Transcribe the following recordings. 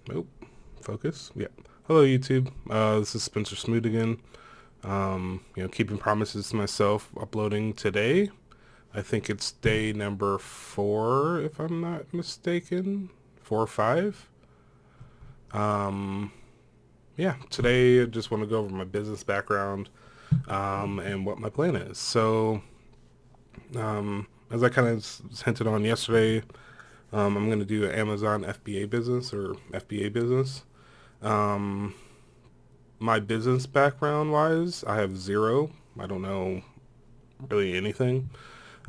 Nope. Focus. Yeah. Hello, YouTube. This is Spencer Smoot again. Keeping promises to myself. Uploading today. I think it's day number 4, if I'm not mistaken. 4 or 5. Um, yeah. Today, I just want to go over my business background and what my plan is. As I kind of hinted on yesterday, I'm going to do an Amazon FBA business or FBA business. Um, my business background wise, I have zero. I don't know really anything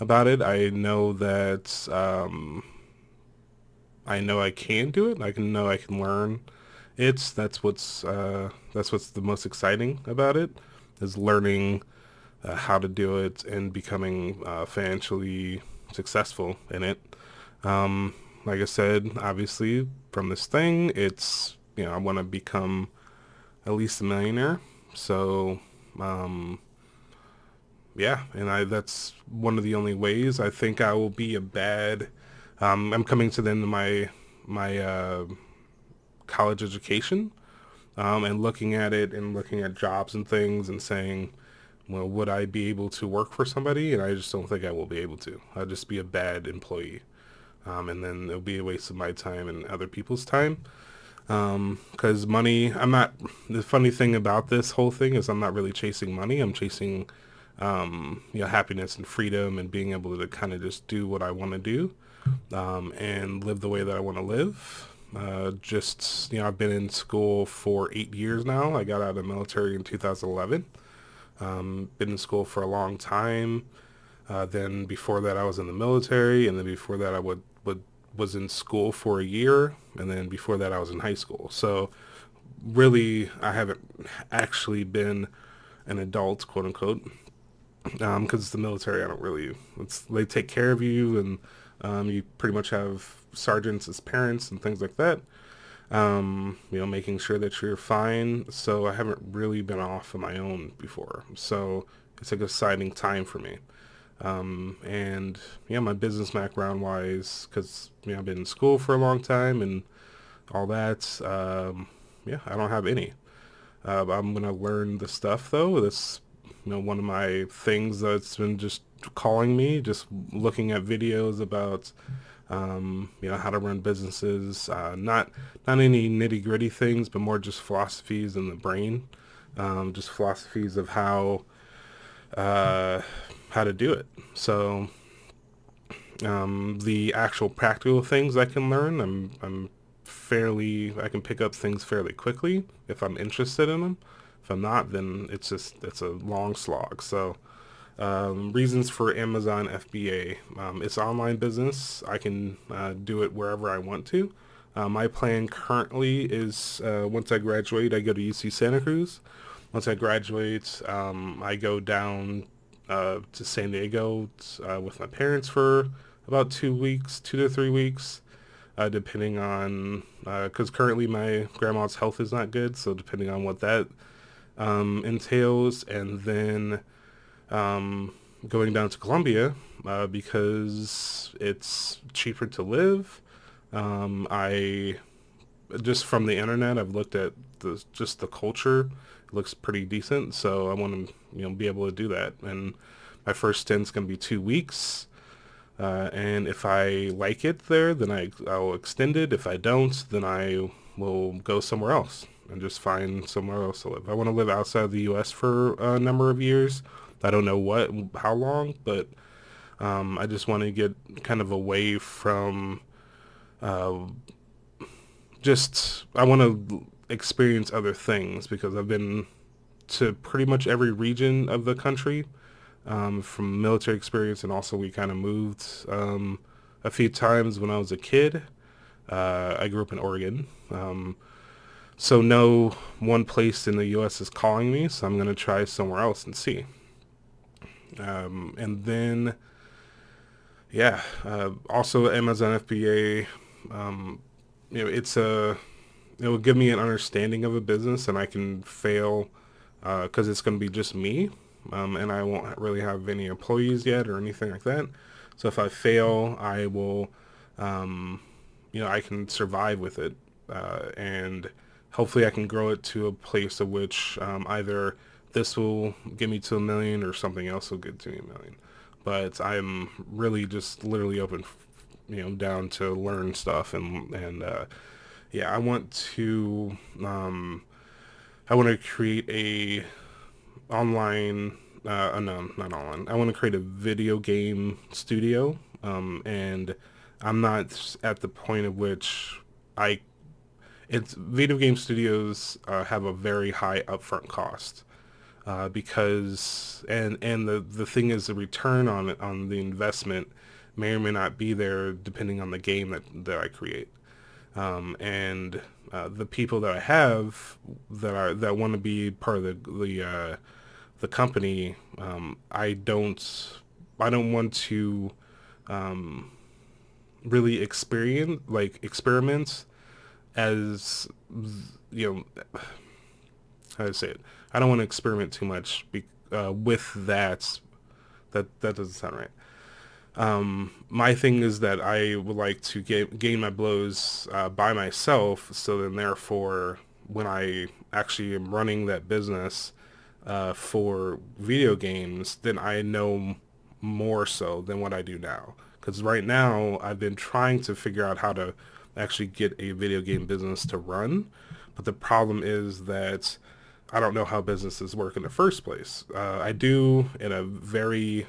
about it. I know that I know I can do it. I can learn it. That's what's the most exciting about it is learning how to do it and becoming financially successful in it. Um, like I said, obviously from this thing, it's I want to become at least a millionaire. So, um, yeah, and I that's one of the only ways. I think I will be a bad. I'm coming to the end of my college education, and looking at it and looking at jobs and things and saying, well, would I be able to work for somebody? And I just don't think I will be able to. I'll just be a bad employee, and then it'll be a waste of my time and other people's time. Because money, I'm not. The funny thing about this whole thing is I'm not really chasing money. I'm chasing happiness and freedom and being able to kind of just do what I want to do, and live the way that I want to live. I've been in school for 8 years now. I got out of the military in 2011. Been in school for a long time. Then before that, I was in the military, and then before that, I was in school for a year, and then before that, I was in high school. So really, I haven't actually been an adult, quote unquote, because it's the military. I don't really. They take care of you, and you pretty much have sergeants as parents and things like that. Making sure that you're fine. So I haven't really been off on my own before. So it's like a exciting time for me. And yeah, my business background wise, because I've been in school for a long time and all that. Yeah, I don't have any. I'm gonna learn the stuff though. That's one of my things that's been just calling me, just looking at videos about how to run businesses. Not any nitty gritty things, but more just philosophies in the brain. Just philosophies of uh, how to do it. So the actual practical things I can learn, I can pick up things fairly quickly if I'm interested in them. If I'm not, then it's a long slog. So reasons for Amazon FBA. It's online business. I can do it wherever I want to. My plan currently is once I graduate, I go to UC Santa Cruz. Once I graduate, I go down to San Diego with my parents for about 2 weeks, 2 to 3 weeks, depending on because currently my grandma's health is not good. So depending on what that entails, and then going down to Colombia because it's cheaper to live. I just from the internet, I've looked at the culture. It looks pretty decent, so I want to be able to do that. And my first stint's going to be 2 weeks. And if I like it there, then I'll extend it. If I don't, then I will go somewhere else and just find somewhere else to live. I want to live outside the U.S. for a number of years. I don't know how long, but I just want to get kind of away from uh, I want to experience other things because I've been to pretty much every region of the country from military experience, and also we kind of moved a few times when I was a kid. I grew up in Oregon. So no one place in the U.S. is calling me, so I'm going to try somewhere else and see. And then, yeah, also Amazon FBA, it's it will give me an understanding of a business, and I can fail because it's going to be just me, and I won't really have any employees yet or anything like that. So if I fail, I will, I can survive with it. and hopefully I can grow it to a place of which either this will get me to 1 million or something else will get to me 1 million. But I'm really just literally open, down to learn stuff and yeah, I want to create a online. No, not online. I want to create a video game studio, and I'm not at the point at which I it's video game studios have a very high upfront cost because the thing is the return on the investment may or may not be there depending on the game that I create and the people that I have that want to be part of the company I don't want to really experiment as how to say it. I don't want to experiment too much with that. That doesn't sound right. My thing is that I would like to gain my blows by myself. So then, therefore, when I actually am running that business for video games, then I know more so than what I do now. Because right now, I've been trying to figure out how to actually get a video game business to run. But the problem is that I don't know how businesses work in the first place. I do in a very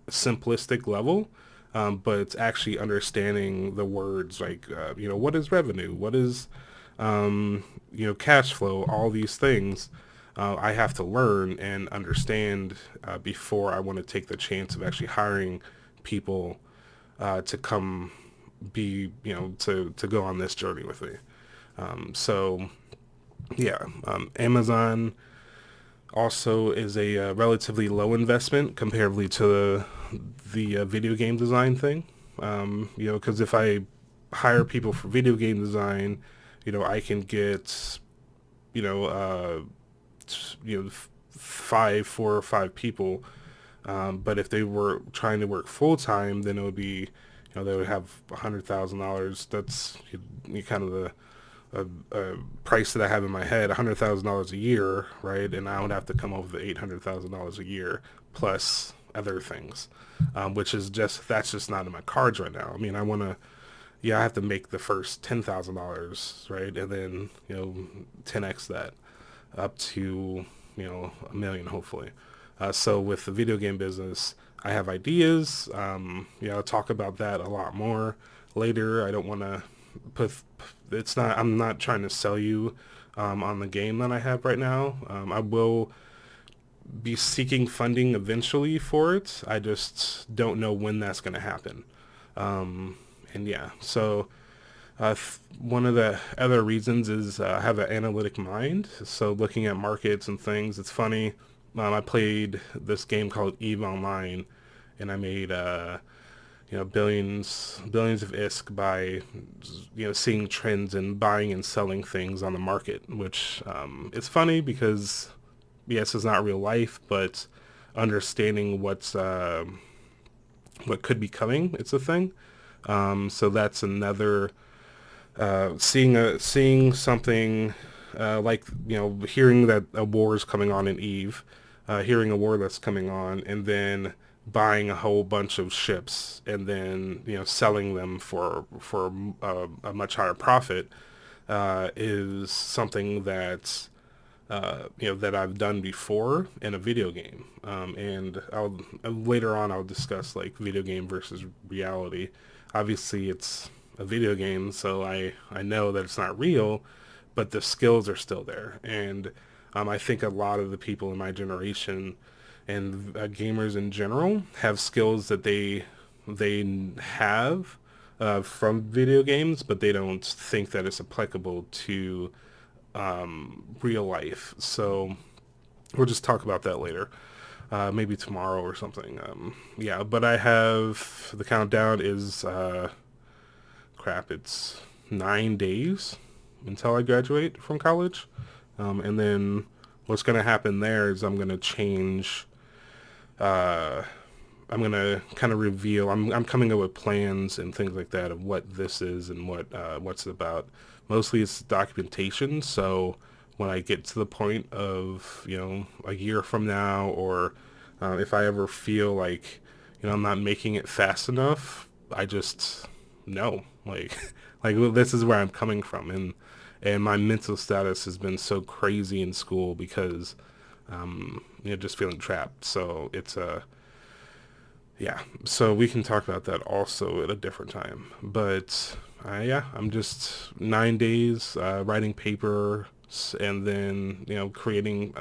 simplistic level, but it's actually understanding the words like, what is revenue? What is, cash flow? All these things I have to learn and understand before I want to take the chance of actually hiring people to come to go on this journey with me. So yeah, Amazon also is a relatively low investment comparatively to the video game design thing. Because if I hire people for video game design, I can get, you know, uh, four or five people. But if they were trying to work full time, then it would be, they would have $100,000. That's kind of the price that I have in my head, $100,000 a year, right? And I would have to come up with $800,000 a year plus other things, which is that's just not in my cards right now. I mean, I have to make the first $10,000, right? And then, 10x that up to, 1 million, hopefully. So with the video game business, I have ideas. I'll talk about that a lot more later. I don't want to put I'm not trying to sell you on the game that I have right now. I will be seeking funding eventually for it. I just don't know when that's going to happen. And yeah, so one of the other reasons is I have an analytic mind. So looking at markets and things, it's funny. I played this game called Eve Online, and I made billions of ISK by seeing trends and buying and selling things on the market, which it's funny because yes, it's not real life, but understanding what could be coming, it's a thing. So that's another seeing something like hearing that a war is coming on in Eve, hearing a war that's coming on, and then buying a whole bunch of ships and then selling them for a much higher profit is something that that I've done before in a video game, and I'll later on I'll discuss like video game versus reality. Obviously, it's a video game, so I know that it's not real, but the skills are still there, and I think a lot of the people in my generation and gamers in general have skills that they have from video games, but they don't think that it's applicable to real life. So we'll just talk about that later, maybe tomorrow or something. Yeah, but I have the countdown is it's 9 days until I graduate from college, and then what's going to happen there is I'm going to change I'm gonna kind of reveal. I'm coming up with plans and things like that of what this is and what's it about. Mostly it's documentation. So when I get to the point of a year from now, or if I ever feel like I'm not making it fast enough, I just know like well, this is where I'm coming from, and my mental status has been so crazy in school because just feeling trapped. So it's a yeah, so we can talk about that also at a different time. But yeah, I'm just 9 days writing paper, and then creating.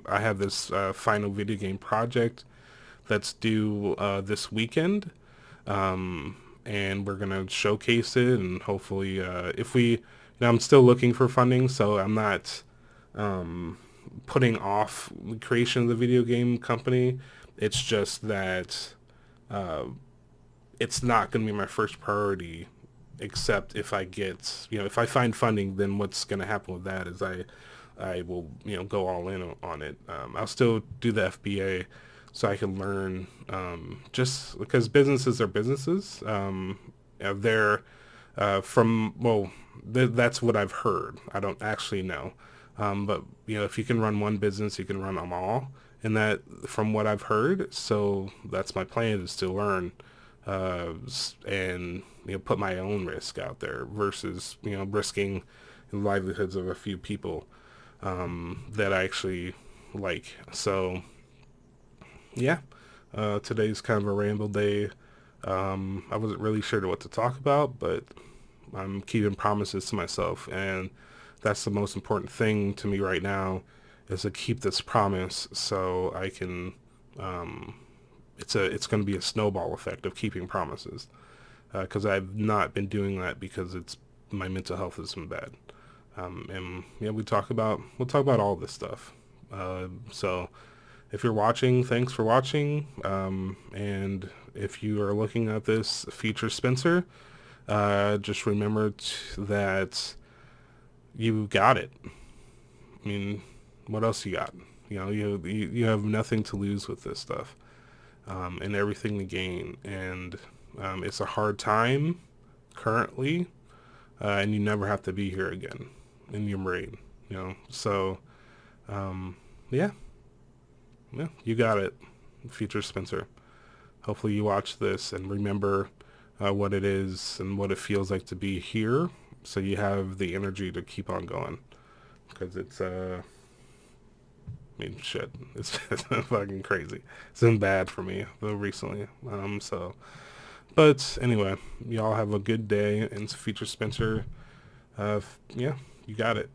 I have this final video game project that's due this weekend, and we're gonna showcase it, and hopefully, if we, I'm still looking for funding, so I'm not putting off the creation of the video game company. It's just that uh, it's not going to be my first priority, except if I get, if I find funding, then what's going to happen with that is I will, go all in on it. I'll still do the FBA so I can learn, just because businesses are businesses. They're from, that's what I've heard. I don't actually know. But if you can run one business, you can run them all. And that, from what I've heard, so that's my plan, is to learn and put my own risk out there versus risking the livelihoods of a few people that I actually like. So yeah, today's kind of a ramble day. I wasn't really sure what to talk about, but I'm keeping promises to myself, and that's the most important thing to me right now, is to keep this promise so I can. It's going to be a snowball effect of keeping promises, because I've not been doing that because it's my mental health has been bad, and we'll talk about all this stuff. So if you're watching, thanks for watching, and if you are looking at this future Spencer, just remember that you got it. I mean, what else you got? You have nothing to lose with this stuff, and everything to gain. And it's a hard time currently, and you never have to be here again in your brain. So yeah, yeah, you got it, future Spencer. Hopefully you watch this and remember what it is and what it feels like to be here, so you have the energy to keep on going. Because it's I mean, shit, it's fucking crazy. It's been bad for me though recently. But anyway, y'all have a good day, and future Spencer. Yeah, you got it.